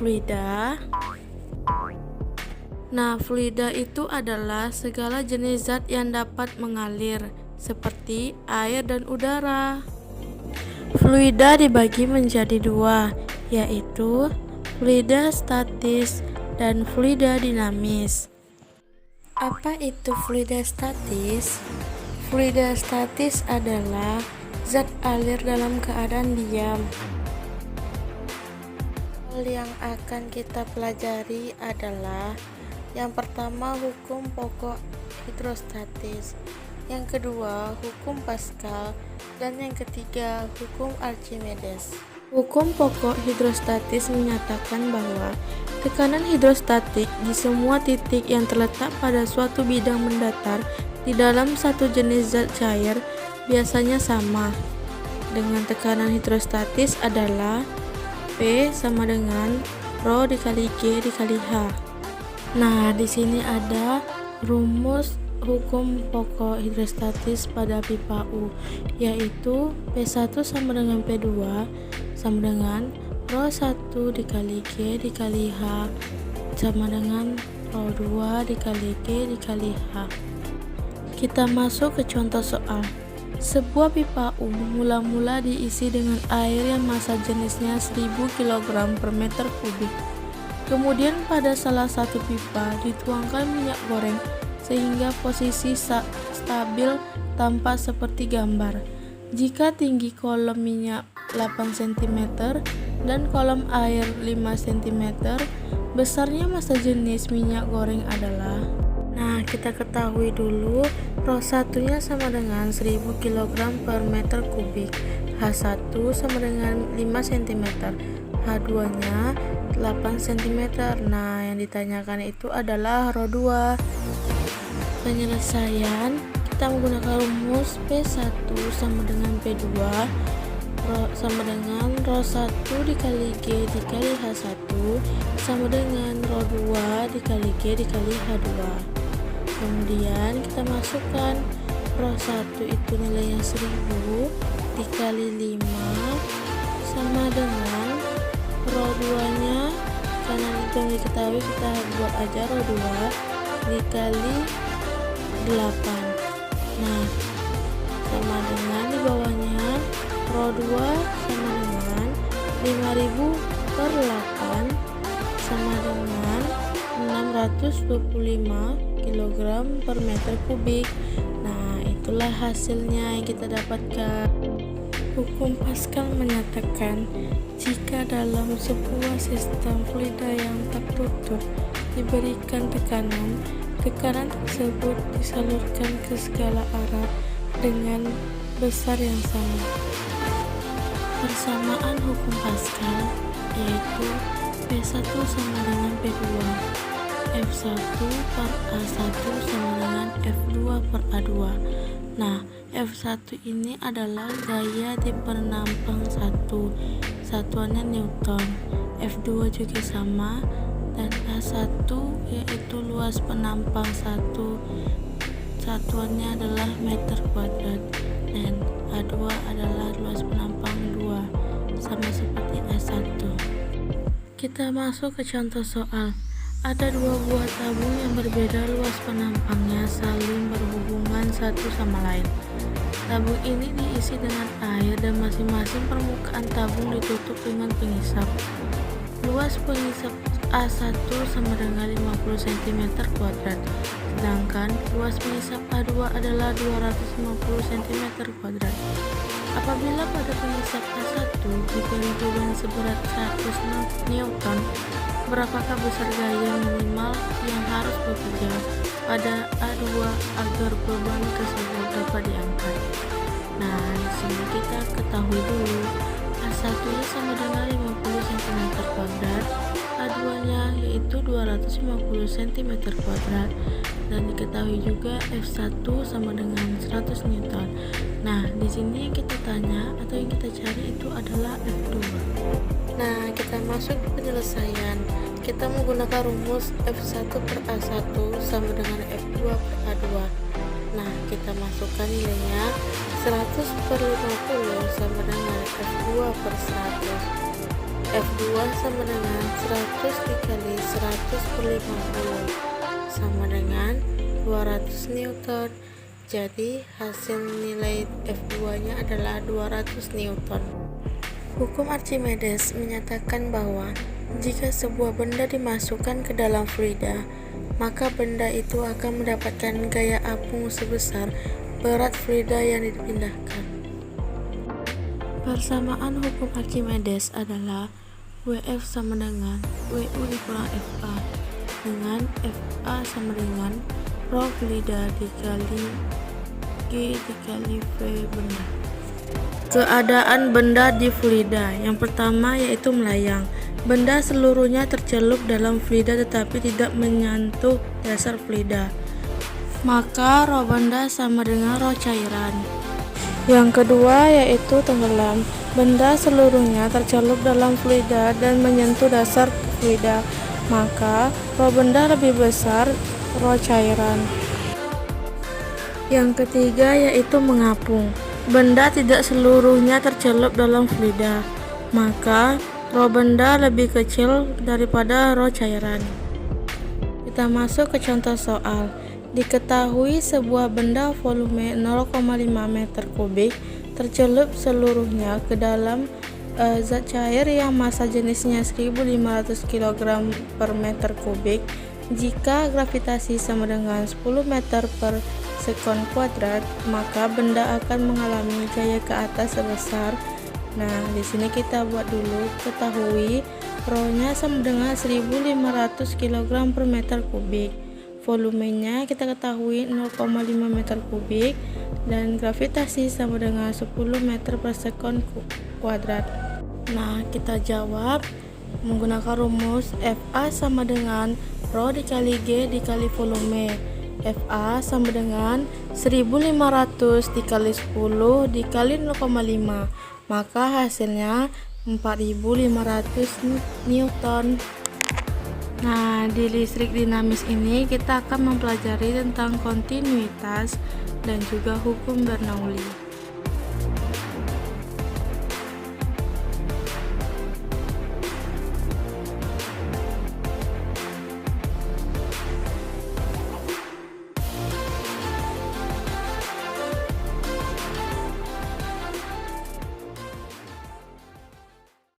fluida? Nah, fluida itu adalah segala jenis zat yang dapat mengalir, seperti air dan udara. Fluida dibagi menjadi dua, yaitu fluida statis dan fluida dinamis. Apa itu fluida statis? Fluida statis adalah zat alir dalam keadaan diam. Hal yang akan kita pelajari adalah yang pertama hukum pokok hidrostatis, yang kedua hukum Pascal, dan yang ketiga hukum Archimedes. Hukum pokok hidrostatis menyatakan bahwa tekanan hidrostatik di semua titik yang terletak pada suatu bidang mendatar di dalam satu jenis zat cair biasanya sama, dengan tekanan hidrostatis adalah P sama dengan Rho dikali G dikali H. Nah, di sini ada rumus hukum pokok hidrostatis pada pipa U, yaitu P1 sama dengan P2 sama dengan Rho 1 dikali G dikali H sama dengan Rho 2 dikali G dikali H. Kita masuk ke contoh soal. Sebuah pipa mula-mula diisi dengan air yang massa jenisnya 1000 kg per meter kubik. Kemudian pada salah satu pipa dituangkan minyak goreng sehingga posisi stabil tampak seperti gambar. Jika tinggi kolom minyak 8 cm dan kolom air 5 cm, besarnya massa jenis minyak goreng adalah. Nah, kita ketahui dulu Rho 1-nya sama dengan 1000 kg per meter kubik, H1 sama dengan 5 cm, H2-nya 8 cm. Nah, yang ditanyakan itu adalah Rho 2. Penyelesaian, kita menggunakan rumus P1 sama dengan P2 sama dengan Rho 1 dikali G dikali H1 sama dengan Rho 2 dikali G dikali H2. Kemudian kita masukkan Rho 1 itu nilainya 1000 dikali 5 sama dengan Rho 2 nya, karena itu yang diketahui kita buat aja Rho 2 dikali 8. Nah, sama dengan di bawahnya Rho 2 sama dengan 5000 per 8 sama dengan 625 kg per meter kubik. Nah, itulah hasilnya yang kita dapatkan. Hukum Pascal menyatakan jika dalam sebuah sistem fluida yang tertutup diberikan tekanan tersebut disalurkan ke segala arah dengan besar yang sama. Persamaan hukum Pascal yaitu P1 sama dengan P2, F1 per A1 sama dengan F2 per A2. Nah, F1 ini adalah gaya di penampang 1, satuannya Newton. F2 juga sama, dan A1 yaitu luas penampang 1, satuannya adalah meter kuadrat, dan A2 adalah luas penampang 2, sama seperti A1. Kita masuk ke contoh soal. Ada dua buah tabung yang berbeda luas penampangnya saling berhubungan satu sama lain. Tabung ini diisi dengan air dan masing-masing permukaan tabung ditutup dengan pengisap. Luas pengisap A1 sama dengan 50 cm kuadrat, sedangkan luas pengisap A2 adalah 250 cm kuadrat. Apabila pada pengisap A1 diberi beban seberat 100 Newton, berapakah besar gaya minimal yang harus bekerja pada A2 agar beban tersebut dapat diangkat? Nah, di sini kita ketahui dulu A1-nya sama dengan 50 cm kuadrat, A2-nya yaitu 250 cm kuadrat, dan diketahui juga F1 sama dengan 100 Newton. Nah, di sini yang kita tanya atau yang kita cari itu adalah F2. Nah, kita masuk ke penyelesaian. Kita menggunakan rumus F1 per A1 sama dengan F2 per A2. Nah, kita masukkan nilainya 100 per 50 sama dengan F2 per 100. F2 sama dengan 100 dikali 100 per 50 sama dengan 200 Newton. Jadi hasil nilai F2 nya adalah 200 Newton. Hukum Archimedes menyatakan bahwa jika sebuah benda dimasukkan ke dalam fluida, maka benda itu akan mendapatkan gaya apung sebesar berat fluida yang dipindahkan. Persamaan hukum Archimedes adalah WF sama dengan WU dikurang FA, dengan FA sama dengan rho fluida dikali G dikali V benda. Keadaan benda di fluida yang pertama yaitu melayang. Benda seluruhnya tercelup dalam fluida tetapi tidak menyentuh dasar fluida, maka rho benda sama dengan rho cairan. Yang kedua yaitu tenggelam. Benda seluruhnya tercelup dalam fluida dan menyentuh dasar fluida, maka rho benda lebih besar rho cairan. Yang ketiga yaitu mengapung. Benda tidak seluruhnya tercelup dalam fluida, maka rho benda lebih kecil daripada rho cairan. Kita masuk ke contoh soal. Diketahui sebuah benda volume 0,5 meter kubik tercelup seluruhnya ke dalam zat cair yang massa jenisnya 1500 kg per meter kubik. Jika gravitasi sama dengan 10 meter per sekon kuadrat, maka benda akan mengalami gaya ke atas sebesar. Nah, di sini kita buat dulu. Ketahui rho-nya sama dengan 1500 kg per meter kubik. Volumenya kita ketahui 0,5 meter kubik dan gravitasi sama dengan 10 meter per sekon kuadrat. Nah, kita jawab menggunakan rumus FA sama dengan rho dikali G dikali volume. FA sama dengan 1500 dikali 10 dikali 0,5, maka hasilnya 4500 Newton. Nah, di listrik dinamis ini kita akan mempelajari tentang kontinuitas dan juga hukum Bernoulli.